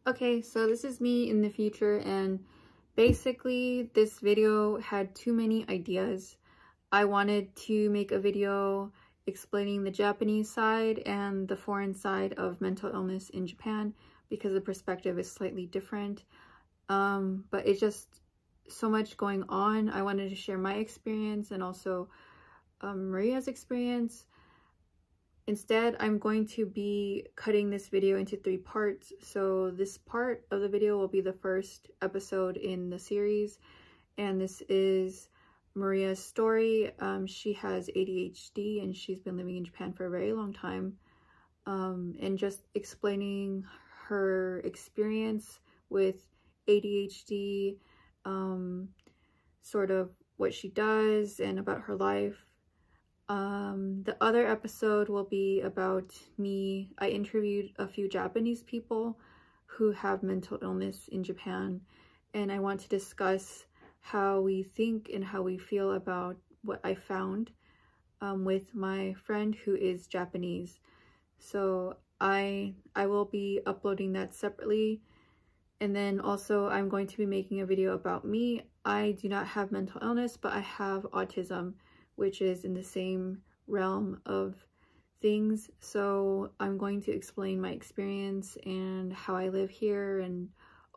Okay, so this is me in the future, and basically this video had too many ideas. I wanted to make a video explaining the Japanese side and the foreign side of mental illness in Japan because the perspective is slightly different. But it's just so much going on. I wanted to share my experience and also Maria's experience. Instead, I'm going to be cutting this video into 3 parts. So this part of the video will be the first episode in the series, and this is Maria's story. She has ADHD and she's been living in Japan for a very long time, and just explaining her experience with ADHD, sort of what she does and about her life. The other episode will be about me. I interviewed a few Japanese people who have mental illness in Japan, and I want to discuss how we think and how we feel about what I found with my friend who is Japanese. So I will be uploading that separately. And then also I'm going to be making a video about me. I do not have mental illness, but I have autism, which is in the same realm of things. So I'm going to explain my experience and how I live here and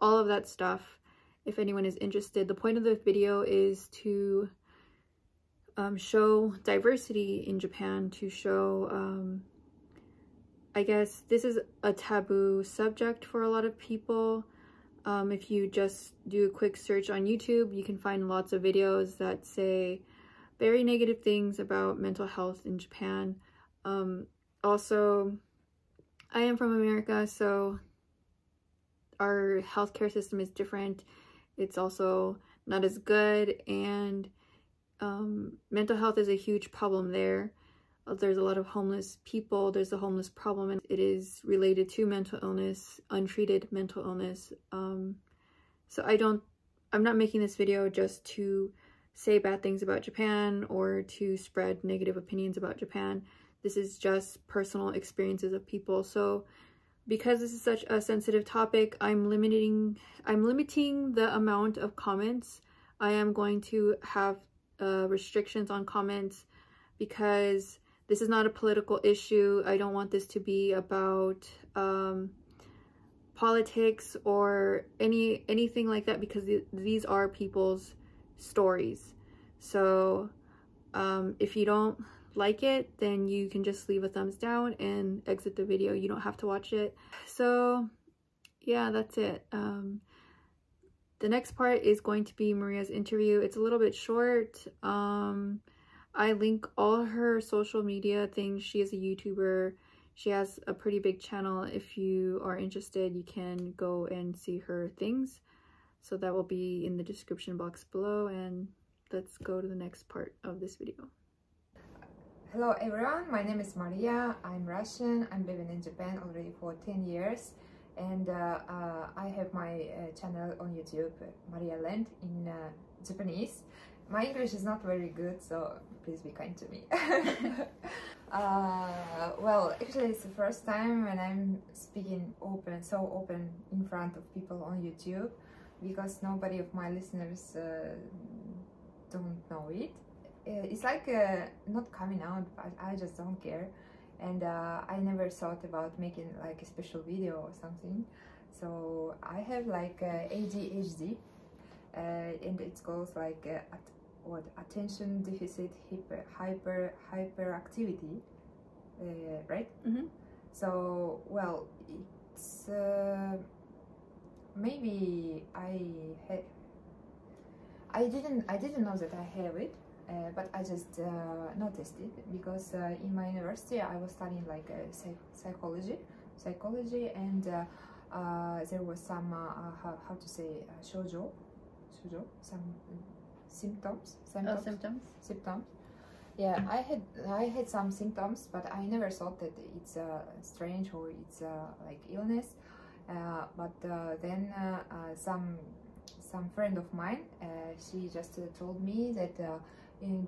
all of that stuff if anyone is interested. The point of the video is to show diversity in Japan, to show, I guess this is a taboo subject for a lot of people. If you just do a quick search on YouTube, you can find lots of videos that say very negative things about mental health in Japan. Also, I am from America, so our healthcare system is different. It's also not as good, and mental health is a huge problem there. There's a lot of homeless people. There's a homeless problem, and it is related to mental illness, untreated mental illness. So I'm not making this video just to say bad things about Japan or to spread negative opinions about Japan. This is just personal experiences of people. So because this is such a sensitive topic, I'm limiting the amount of comments. I am going to have restrictions on comments because this is not a political issue. I don't want this to be about politics or anything like that, because these are people's stories. So if you don't like it, then you can just leave a thumbs down and exit the video. You don't have to watch it. So yeah, that's it. The next part is going to be Maria's interview. It's a little bit short. I link all her social media things. She is a YouTuber. She has a pretty big channel. If you are interested, you can go and see her things. So that will be in the description box below, and let's go to the next part of this video. Hello everyone, my name is Maria. I'm Russian. I'm living in Japan already for 10 years, and I have my channel on YouTube, Maria Land, in Japanese. My English is not very good, so please be kind to me. Well, actually it's the first time when I'm speaking so open in front of people on YouTube, because nobody of my listeners don't know it. It's like not coming out, but I just don't care, and I never thought about making like a special video or something. So I have like ADHD, and it goes like attention deficit hyperactivity, right? Mm-hmm. So well, it's maybe I didn't know that I have it, but I just noticed it because in my university I was studying like psychology, and there was some how to say shoujo, some symptoms. Yeah, I had some symptoms, but I never thought that it's strange or it's like illness. But then some friend of mine, she just told me that do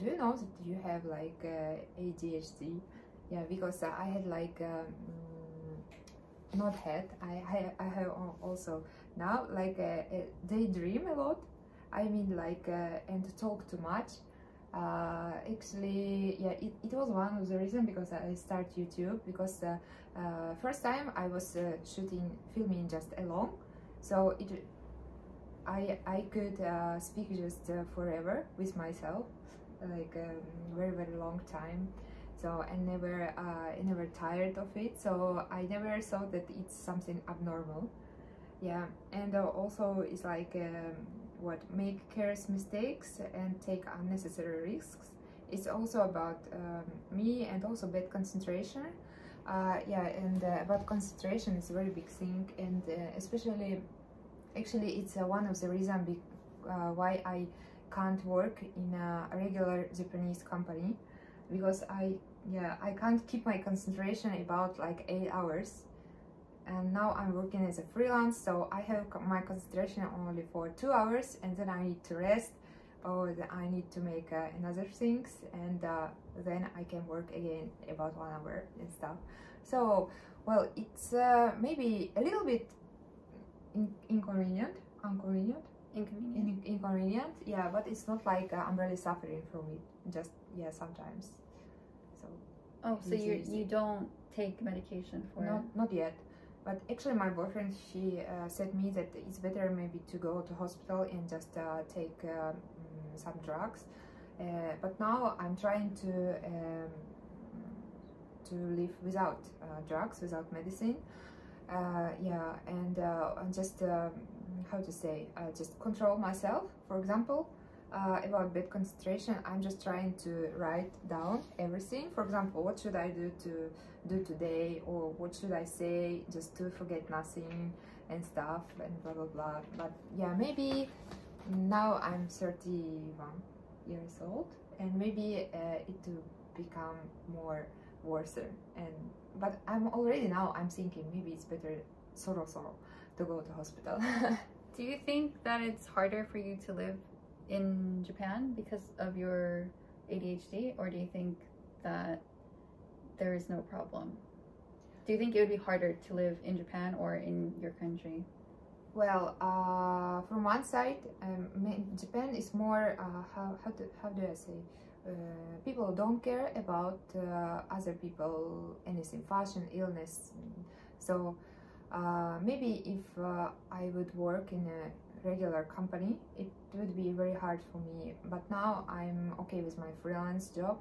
you know that you have like ADHD? Yeah, because I had like not had. I have also now like daydream a lot. I mean like and talk too much. Actually, yeah, it was one of the reasons because I start YouTube, because first time I was filming just alone, so I could speak just forever with myself, like very long time. So I never tired of it. So I never thought that it's something abnormal. Yeah, and also it's like make careless mistakes and take unnecessary risks. It's also about me, and also bad concentration. Yeah, and about concentration is a very big thing, and especially, actually, it's one of the reasons why I can't work in a regular Japanese company, because I can't keep my concentration about like 8 hours. And now I'm working as a freelance, so I have my concentration only for 2 hours, and then I need to rest, or I need to make another things, and then I can work again about 1 hour and stuff. So, well, it's maybe a little bit inconvenient, yeah, but it's not like I'm really suffering from it, just, yeah, sometimes. So. Oh, so you don't take medication for it? Not yet. But actually my boyfriend, she said me that it's better maybe to go to hospital and just take some drugs. But now I'm trying to live without drugs, without medicine. Yeah, and just how to say, just control myself. For example, about bad concentration, I'm just trying to write down everything. For example, what should I do today, or what should I say just to forget nothing and stuff, and blah blah blah. But yeah, maybe now I'm 31 years old, and maybe it will become more worse. But I'm thinking maybe it's better solo to go to hospital. Do you think that it's harder for you to live in Japan because of your ADHD, or do you think that there is no problem? Do you think it would be harder to live in Japan or in your country? Well, from one side, Japan is more how do I say? People don't care about other people, anything, fashion, illness. So maybe if I would work in a regular company, it would be very hard for me. But now I'm okay with my freelance job.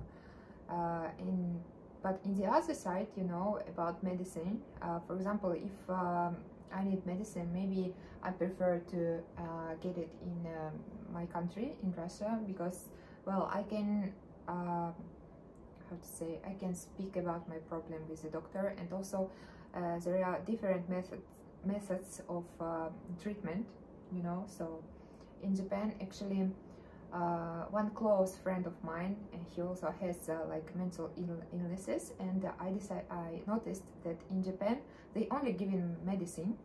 But in the other side, you know, about medicine, for example, if I need medicine, maybe I prefer to get it in my country, in Russia, because, well, I can how to say, I can speak about my problem with the doctor, and also there are different methods of treatment, you know. So in Japan, actually, one close friend of mine, and he also has like mental illnesses, and I noticed that in Japan they only give him medicine,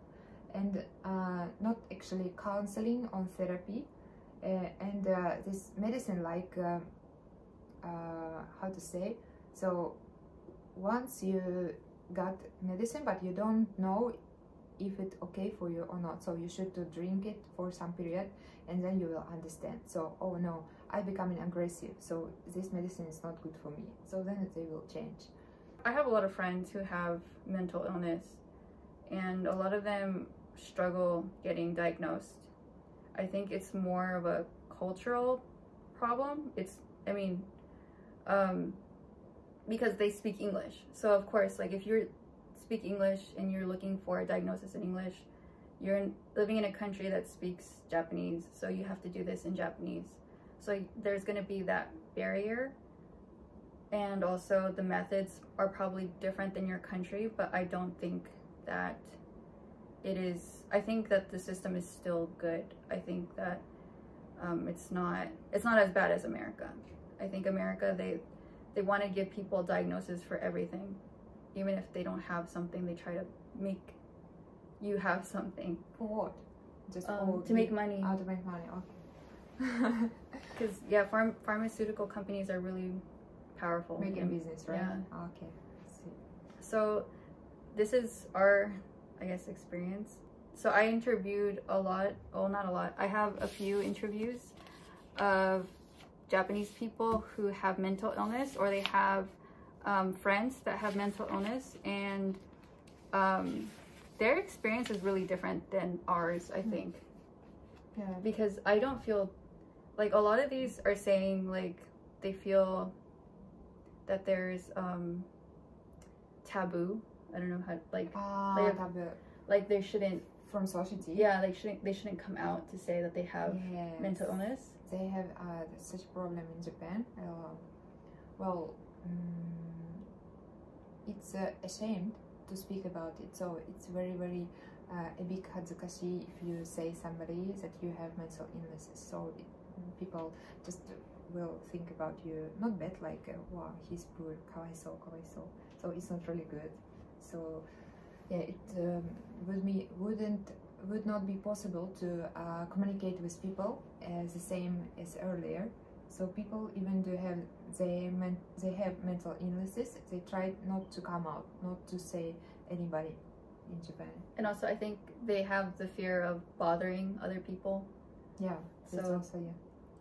and not actually counseling or therapy, and this medicine, like how to say, so once you got medicine but you don't know if it's okay for you or not, so you should drink it for some period, and then you will understand. So, oh no, I'm becoming aggressive, so this medicine is not good for me, so then they will change. I have a lot of friends who have mental illness, and a lot of them struggle getting diagnosed. I think it's more of a cultural problem. Because they speak English. So of course, like if you speak English and you're looking for a diagnosis in English, you're living in a country that speaks Japanese, so you have to do this in Japanese. So there's going to be that barrier, and also the methods are probably different than your country, but I don't think that it is. I think that the system is still good. I think that it's not as bad as America. I think America, they want to give people a diagnosis for everything. Even if they don't have something, they try to make you have something. For what? Just to make money. To make money, okay. Because, yeah, pharmaceutical companies are really powerful. Making business, right? Yeah. Okay. So this is our I guess, experience. So I interviewed a lot, well, not a lot, I have a few interviews of Japanese people who have mental illness, or they have friends that have mental illness, and their experience is really different than ours, I think. Yeah. Because I don't feel like, a lot of these are saying like they feel that there's taboo. I don't know how, like, taboo. Like they shouldn't, from society. yeah, like they shouldn't come out to say that they have Yes. mental illness. They have such problem in Japan. Well, it's ashamed to speak about it. So it's very, very a big hazukashi if you say somebody that you have mental illnesses. So people just will think about you not bad, like wow, he's poor, kawaiso. So it's not really good. So yeah, it would not be possible to communicate with people as the same as earlier. So people, even though they have mental illnesses, they try not to come out, not to say anybody in Japan. And also I think they have the fear of bothering other people. Yeah, that's So also,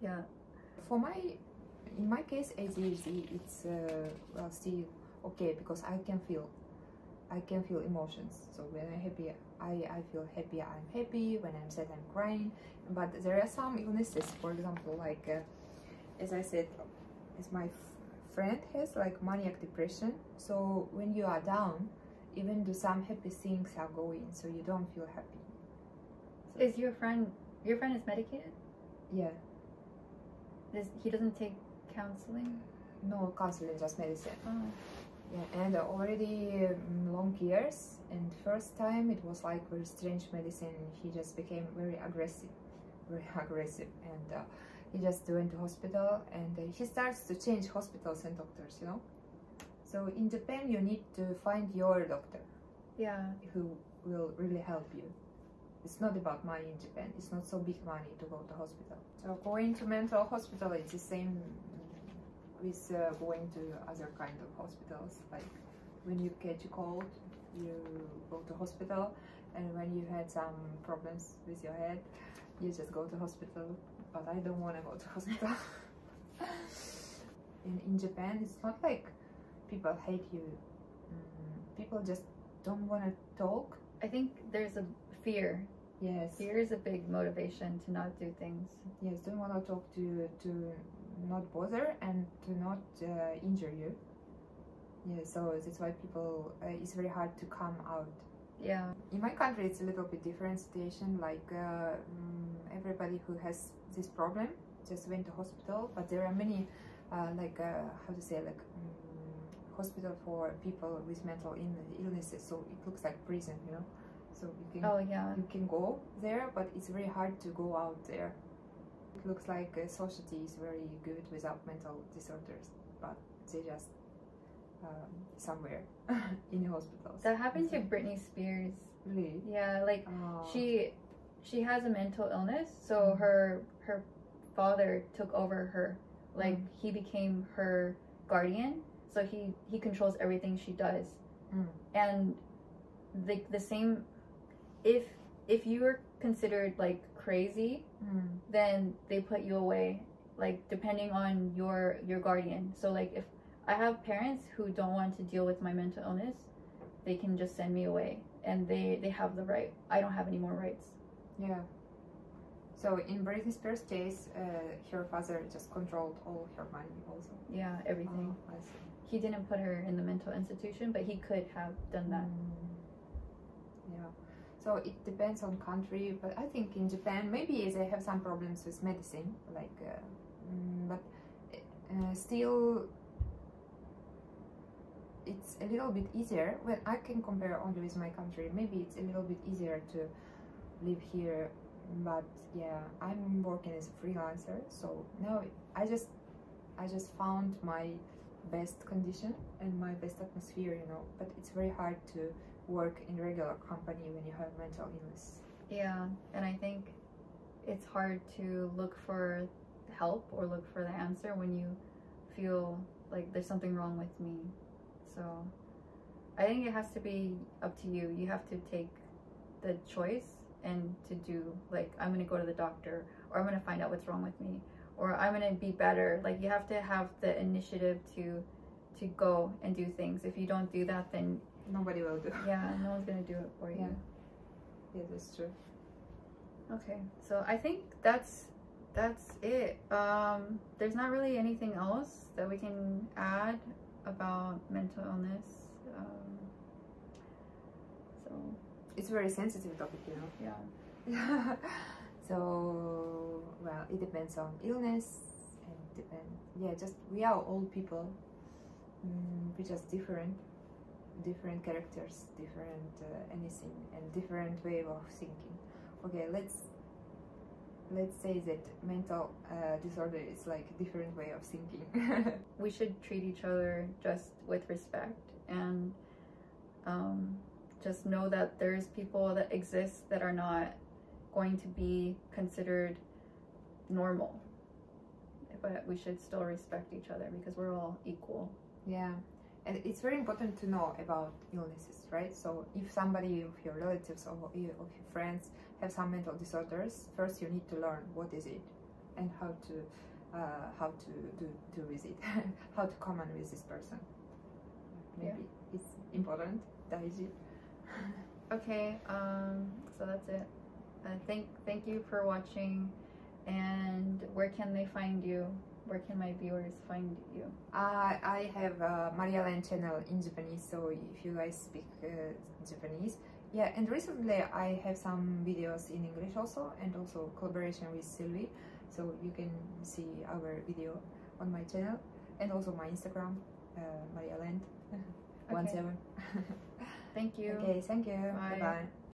yeah. In my case, ADHD, it's well, still okay, because I can feel emotions. So when I'm happy, I feel happy, I'm happy. When I'm sad, I'm crying. But there are some illnesses, for example, like as I said, as my friend has, like maniac depression. So when you are down, even though some happy things are going, so you don't feel happy. So, is your friend is medicated? yeah. He doesn't take counseling? No counseling, just medicine. Oh. Yeah, and already long years, and first time it was like very strange medicine. He just became very aggressive, and he just went to hospital, and he starts to change hospitals and doctors, you know. So in Japan, you need to find your doctor, Yeah. who will really help you. It's not about money in Japan. It's not so big money to go to hospital. So going to mental hospital, it's the same with going to other kind of hospitals. Like when you catch a cold, you go to hospital, and when you had some problems with your head, you just go to hospital. But I don't want to go to hospital. In Japan, it's not like people hate you. People just don't want to talk. I think there's a fear. Yes. Fear is a big motivation to not do things. Yes, don't want to talk to not bother and to not injure you. Yeah, so that's why people, it's very hard to come out. Yeah. In my country, it's a little bit different situation. Like everybody who has this problem just went to hospital, but there are many, how to say, like hospital for people with mental illnesses. So it looks like prison, you know. So you can, oh yeah, you can go there, but it's very hard to go out there. It looks like society is very good without mental disorders, but they just somewhere in the hospitals. that happened to Britney Spears. Really? Yeah, like Oh. she has a mental illness, so her father took over her. Like he became her guardian, so he controls everything she does. And the same, if you were considered like crazy, then they put you away, like depending on your guardian. So like if I have parents who don't want to deal with my mental illness, they can just send me away, and they have the right. I don't have any more rights. Yeah. So in Britney Spears' case, her father just controlled all her money also. Yeah, everything. Oh, I see. He didn't put her in the mental institution, but he could have done that. Yeah. So it depends on country, but I think in Japan maybe they have some problems with medicine, like, but still it's a little bit easier. When I can compare only with my country, maybe it's a little bit easier to live here. But yeah, I'm working as a freelancer, so now I just found my best condition and my best atmosphere, you know. But it's very hard to work in regular company when you have mental illness. Yeah, and I think it's hard to look for help or look for the answer when you feel like there's something wrong with me. So I think it has to be up to you. You have to take the choice and to do, like, I'm gonna go to the doctor, or I'm gonna find out what's wrong with me, or I'm gonna be better. Like, you have to have the initiative to go and do things. If you don't do that, then nobody will do. Yeah, no one's gonna do it for you. Yeah, that's true. Okay, so I think that's it. There's not really anything else that we can add about mental illness. So it's a very sensitive topic, you know. Yeah. So, well, it depends on illness, and just we are all people. We're just different characters, different anything, and different way of thinking. Okay, let's say that mental disorder is like a different way of thinking. We should treat each other just with respect, and just know that there's people that exist that are not going to be considered normal, but we should still respect each other because we're all equal. Yeah, and it's very important to know about illnesses, right? So if somebody of your relatives or of your friends have some mental disorders, first you need to learn what is it and how to do with it, how to common with this person. Maybe it's important. That is it. Okay, so that's it. Thank you for watching. And where can they find you? Where can my viewers find you? I have a Maria Len channel in Japanese, so if you guys speak Japanese. Yeah, and recently I have some videos in English also, and also collaboration with Sylvie, so you can see our video on my channel, and also my Instagram, Maria Len 17. Thank you. Okay, thank you. Bye. Bye-bye.